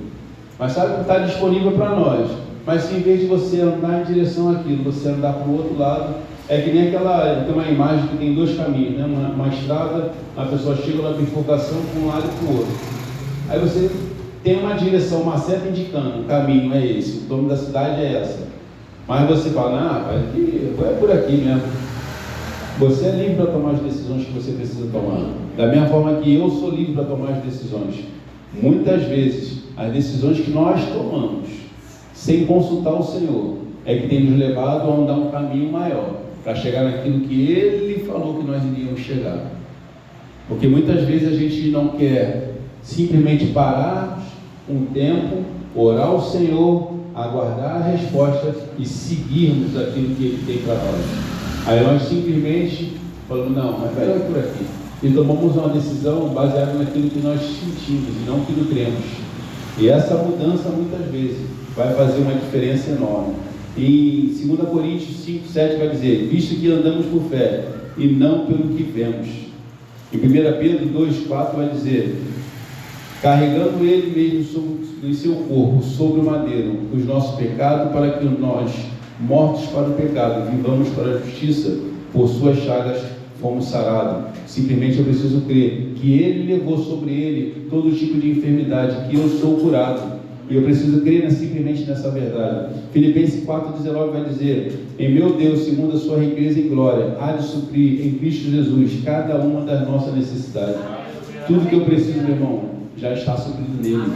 Mas sabe o que está disponível para nós? Mas se em vez de você andar em direção àquilo, você andar para o outro lado, É que nem aquela, tem uma imagem que tem dois caminhos, né? Uma estrada, a pessoa chega na bifurcação para um lado e para o outro. Aí você tem uma direção, uma seta indicando, o caminho é esse, o nome da cidade é essa. Mas você fala, não, rapaz, é por aqui mesmo. Você é livre para tomar as decisões que você precisa tomar. Da mesma forma que eu sou livre para tomar as decisões. Muitas vezes, as decisões que nós tomamos, sem consultar o Senhor, é que tem nos levado a andar um caminho maior, para chegar naquilo que Ele falou que nós iríamos chegar. Porque muitas vezes a gente não quer simplesmente parar um tempo, orar ao Senhor, aguardar a resposta e seguirmos aquilo que Ele tem para nós. Aí nós simplesmente falamos, não, mas vai por aqui. E tomamos uma decisão baseada naquilo que nós sentimos e não aquilo que cremos. E essa mudança muitas vezes vai fazer uma diferença enorme. Em 2 Coríntios 5, 7 vai dizer, visto que andamos por fé e não pelo que vemos. Em 1 Pedro 2, 4 vai dizer, carregando Ele mesmo em seu corpo, sobre o madeiro, os nossos pecados, para que nós, mortos para o pecado, vivamos para a justiça, por suas chagas fomos sarados. Simplesmente eu preciso crer que Ele levou sobre Ele todo tipo de enfermidade, que eu sou curado. E eu preciso crer simplesmente nessa verdade. Filipenses 4,19 vai dizer, em meu Deus, segundo a sua riqueza e glória, há de suprir em Cristo Jesus cada uma das nossas necessidades. Tudo que eu preciso, meu irmão, já está suprido nele.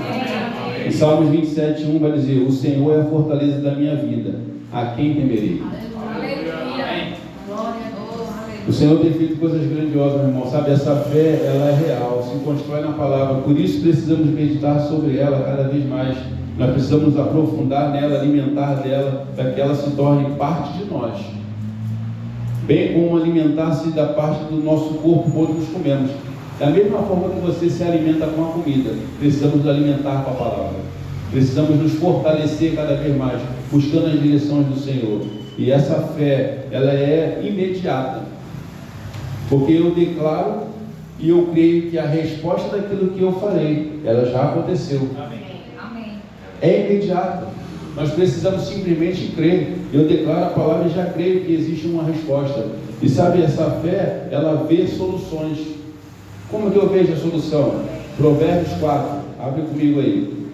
Em Salmos 27,1 vai dizer, o Senhor é a fortaleza da minha vida, a quem temerei? O Senhor tem feito coisas grandiosas, meu irmão, sabe? Essa fé, ela é real, se constrói na palavra, por isso precisamos meditar sobre ela cada vez mais. Nós precisamos aprofundar nela, alimentar dela, para que ela se torne parte de nós, bem como alimentar-se da parte do nosso corpo quando nos comemos. Da mesma forma que você se alimenta com a comida, precisamos nos alimentar com a palavra, precisamos nos fortalecer cada vez mais, buscando as direções do Senhor. E essa fé, ela é imediata, porque eu declaro e eu creio que a resposta daquilo que eu farei, ela já aconteceu. Amém. É imediata. Nós precisamos simplesmente crer. Eu declaro a palavra e já creio que existe uma resposta. E sabe, essa fé, ela vê soluções. Como que eu vejo a solução? Provérbios 4, abre comigo aí.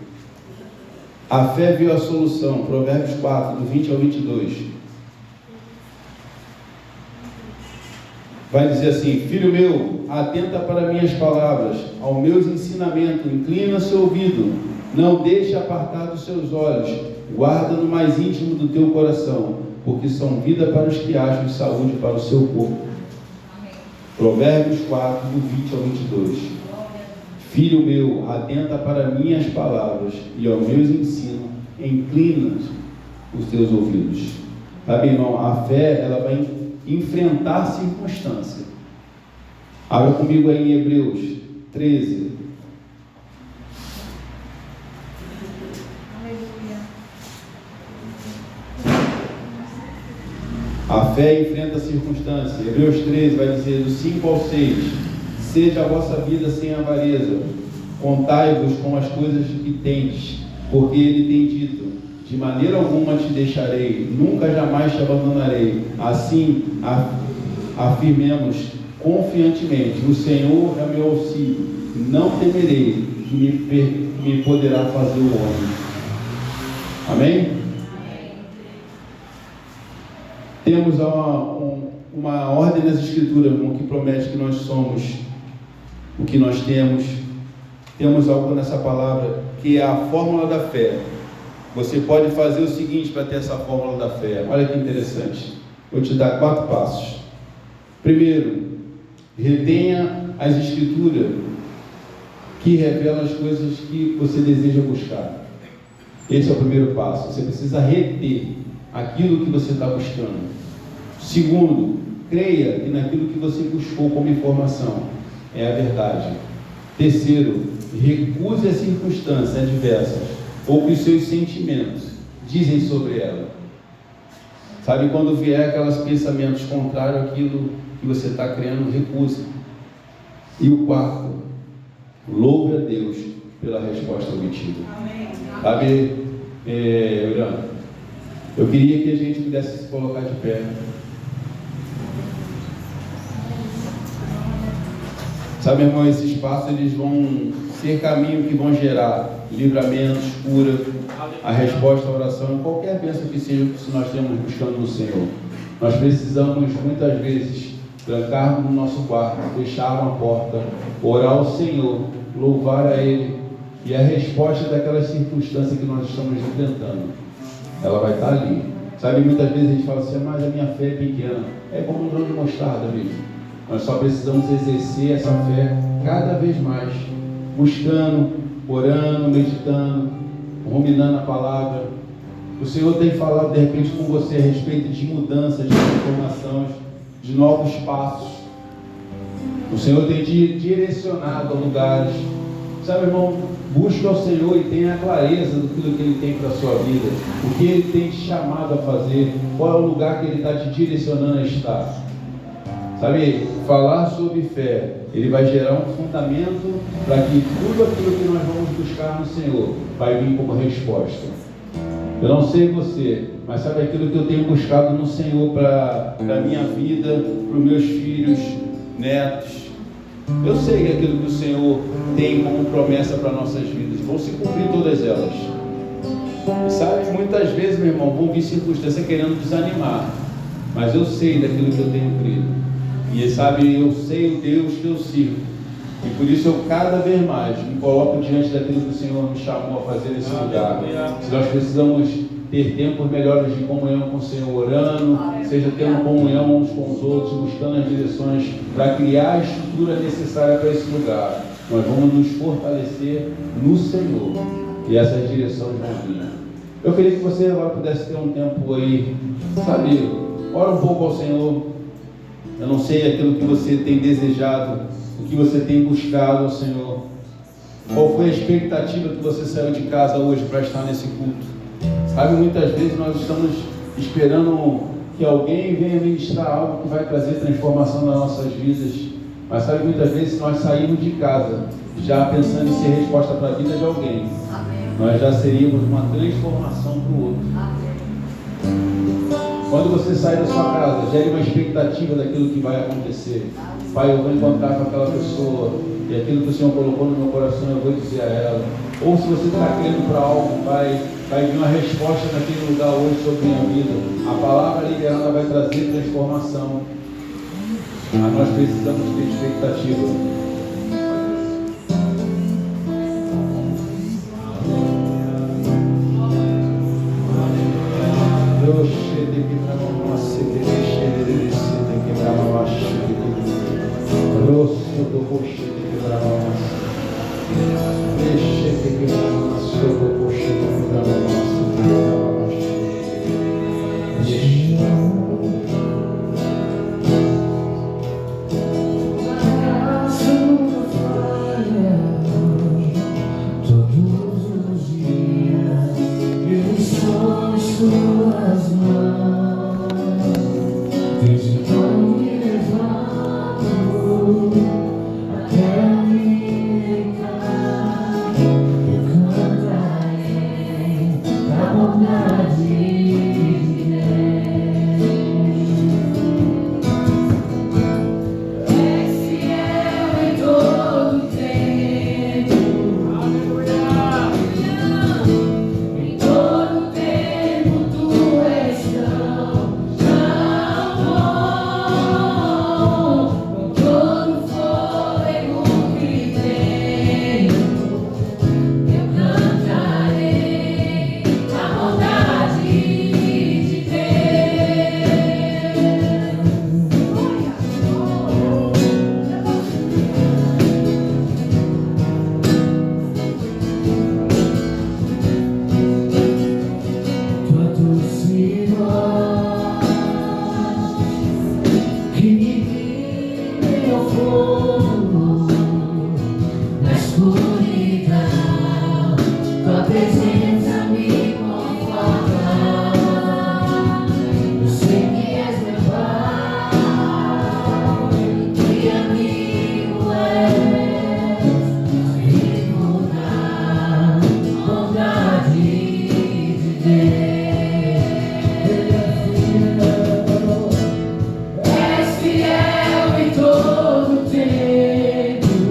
A fé viu a solução. Provérbios 4, do 20 ao 22. Vai dizer assim, filho meu, atenta para minhas palavras, aos meus ensinamentos, inclina seu ouvido, não deixe apartar dos seus olhos, guarda no mais íntimo do teu coração, porque são vida para os que acham e saúde para o seu corpo. Amém. Provérbios 4, do 20 ao 22. Filho meu, atenta para minhas palavras e aos meus ensinos, inclina os teus ouvidos. Sabe, irmão, a fé, ela vai enfrentar circunstância. Abra comigo aí em Hebreus 13. A fé enfrenta a circunstância. Hebreus 13 vai dizer do 5 ao 6. Seja a vossa vida sem avareza, contai-vos com as coisas que tendes, porque ele tem dito, de maneira alguma te deixarei, nunca jamais te abandonarei. Assim, afirmemos confiantemente, o Senhor é meu auxílio, não temerei que me poderá fazer o homem. Amém? Temos uma ordem nas Escrituras, irmão, que promete que nós somos o que nós temos. Temos algo nessa palavra que é a fórmula da fé. Você pode fazer o seguinte para ter essa fórmula da fé. Olha que interessante. Vou te dar 4 passos. Primeiro, retenha as Escrituras que revelam as coisas que você deseja buscar. Esse é o primeiro passo. Você precisa reter aquilo que você está buscando. Segundo, creia que naquilo que você buscou como informação é a verdade. Terceiro, recuse as circunstâncias adversas ou que os seus sentimentos dizem sobre ela. Sabe, quando vier aqueles pensamentos contrários àquilo que você está crendo, recuse. E o quarto, louve a Deus pela resposta obtida. Amém. Sabe, eu queria que a gente pudesse se colocar de pé. Sabe, irmão, esses passos eles vão ser caminho que vão gerar livramentos, cura, a resposta à oração em qualquer bênção que seja que nós temos buscando no Senhor. Nós precisamos muitas vezes trancarmos no nosso quarto, fechar uma porta, orar ao Senhor, louvar a Ele, e a resposta daquelas circunstâncias que nós estamos enfrentando, ela vai estar ali. Sabe, muitas vezes a gente fala assim, mas a minha fé é pequena. É como um grão de mostarda mesmo. Nós só precisamos exercer essa fé cada vez mais, buscando, orando, meditando, ruminando a palavra. O Senhor tem falado de repente com você a respeito de mudanças, de transformações, de novos passos. O Senhor tem direcionado a lugares. Sabe, irmão, busque ao Senhor e tenha a clareza do que Ele tem para a sua vida, o que Ele tem te chamado a fazer, qual é o lugar que Ele está te direcionando a estar. Sabe, falar sobre fé, ele vai gerar um fundamento para que tudo aquilo que nós vamos buscar no Senhor vai vir como resposta. Eu não sei você, mas sabe aquilo que eu tenho buscado no Senhor para a minha vida, para os meus filhos, netos. Eu sei aquilo que o Senhor tem como promessa para nossas vidas, vão se cumprir todas elas. E sabe, muitas vezes, meu irmão, vão vir circunstâncias querendo desanimar, mas eu sei daquilo que eu tenho crido. E sabe, eu sei o Deus que eu sirvo. E por isso eu cada vez mais me coloco diante daquilo que o Senhor me chamou a fazer nesse lugar. Se nós precisamos ter tempos melhores de comunhão com o Senhor, orando, seja tendo comunhão uns com os outros, buscando as direções para criar a estrutura necessária para esse lugar, nós vamos nos fortalecer no Senhor. E essas direções vão vir. Eu queria que você agora pudesse ter um tempo aí, sabe, ora um pouco ao Senhor. Eu não sei aquilo que você tem desejado, o que você tem buscado ao Senhor. Qual foi a expectativa que você saiu de casa hoje para estar nesse culto? Sabe, muitas vezes nós estamos esperando que alguém venha ministrar algo que vai trazer transformação nas nossas vidas. Mas sabe, muitas vezes nós saímos de casa já pensando em ser resposta para a vida de alguém. Nós já seríamos uma transformação para o outro. Quando você sai da sua casa, gere uma expectativa daquilo que vai acontecer. Pai, eu vou encontrar com aquela pessoa e aquilo que o Senhor colocou no meu coração eu vou dizer a ela. Ou se você está querendo para algo, Pai, vai vir uma resposta naquele lugar hoje sobre a minha vida. A palavra liberada vai trazer transformação. Mas nós precisamos ter expectativa. És fiel em todo tempo.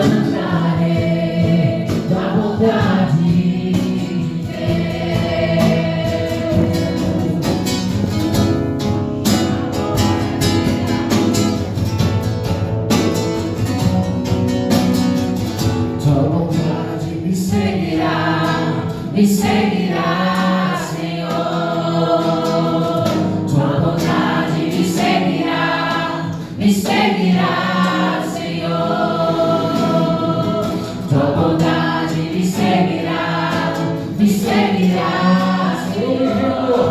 cantarei da bondade de Deus. Tua bondade me seguirá, Senhor. Tua bondade me seguirá, Senhor. Tua bondade me seguirá, Senhor.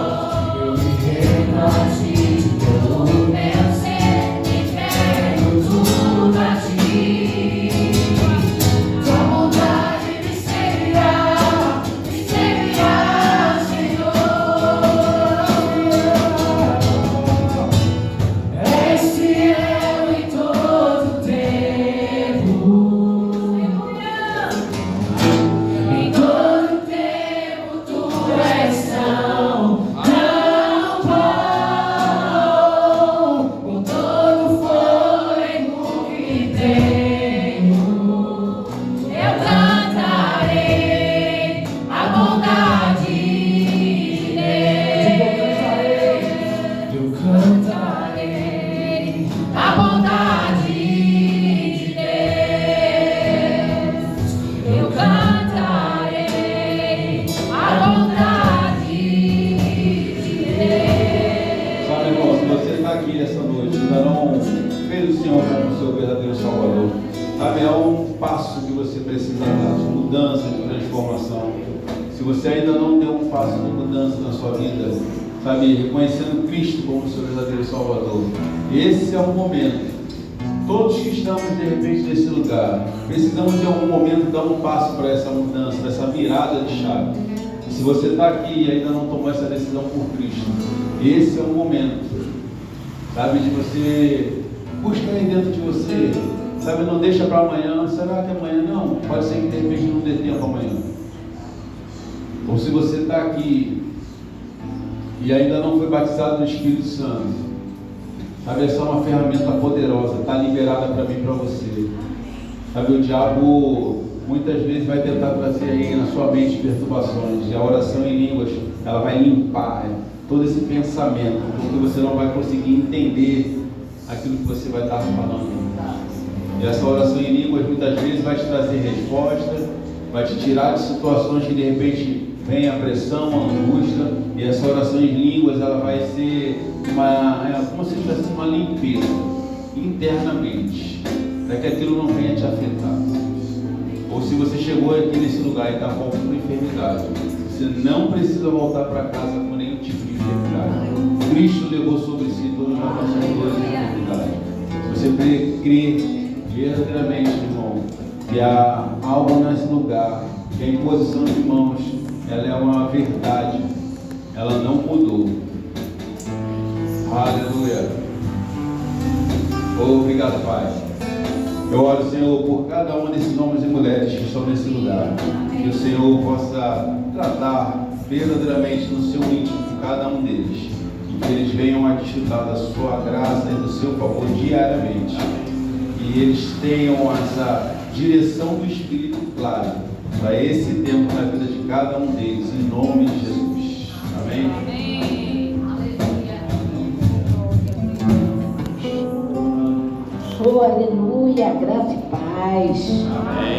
Eu me rendo a ti, todo o meu ser, entrego tudo a ti. Tua bondade me seguirá, Senhor. És fiel em todo tempo. Em todo tempo tu és tão bom. Com todo fôlego que tenho, eu cantarei a bondade de Deus. Eu cantarei a bondade de Deus. Eu cantarei a bondade de Deus. Sabe, irmão, se você está aqui nessa noite, ainda não fez o Senhor como o seu verdadeiro Salvador, sabe, é um passo que você precisa dar, de mudança, de transformação. Se você ainda não deu um passo de mudança na sua vida, sabe, reconhecendo Cristo como o seu verdadeiro Salvador, esse é o momento. Todos que estamos de repente nesse lugar, precisamos de algum momento dar um passo para essa mudança, para essa virada de chave. E se você está aqui e ainda não tomou essa decisão por Cristo, esse é o momento, sabe, de você buscar aí dentro de você, sabe, não deixa para amanhã. Será que amanhã não? Pode ser que de repente não dê tempo amanhã. Ou se você está aqui e ainda não foi batizado no Espírito Santo, sabe, essa é uma ferramenta poderosa, está liberada para mim e para você. Sabe, o diabo muitas vezes vai tentar trazer aí na sua mente perturbações, e a oração em línguas, ela vai limpar todo esse pensamento, porque você não vai conseguir entender aquilo que você vai estar falando. E essa oração em línguas muitas vezes vai te trazer resposta, vai te tirar de situações que de repente vem a pressão, a angústia, e essa oração em línguas, ela vai ser como se tivesse uma limpeza internamente, para que aquilo não venha te afetar. Ou se você chegou aqui nesse lugar e está com alguma enfermidade, você não precisa voltar para casa com nenhum tipo de enfermidade. Cristo levou sobre si todas as nossas dores e enfermidades. Se você crê verdadeiramente, irmão, que há algo nesse lugar, que a imposição de mãos, ela é uma verdade, ela não mudou. Aleluia. Obrigado, Pai. Eu oro, Senhor, por cada um desses homens e mulheres que estão nesse lugar, que o Senhor possa tratar verdadeiramente no seu íntimo com cada um deles, e que eles venham a desfrutar da sua graça e do seu favor diariamente, e eles tenham essa direção do Espírito clara para esse tempo na vida de cada um deles, em nome de Jesus. Amém? Oh, aleluia, graça e paz. Amém.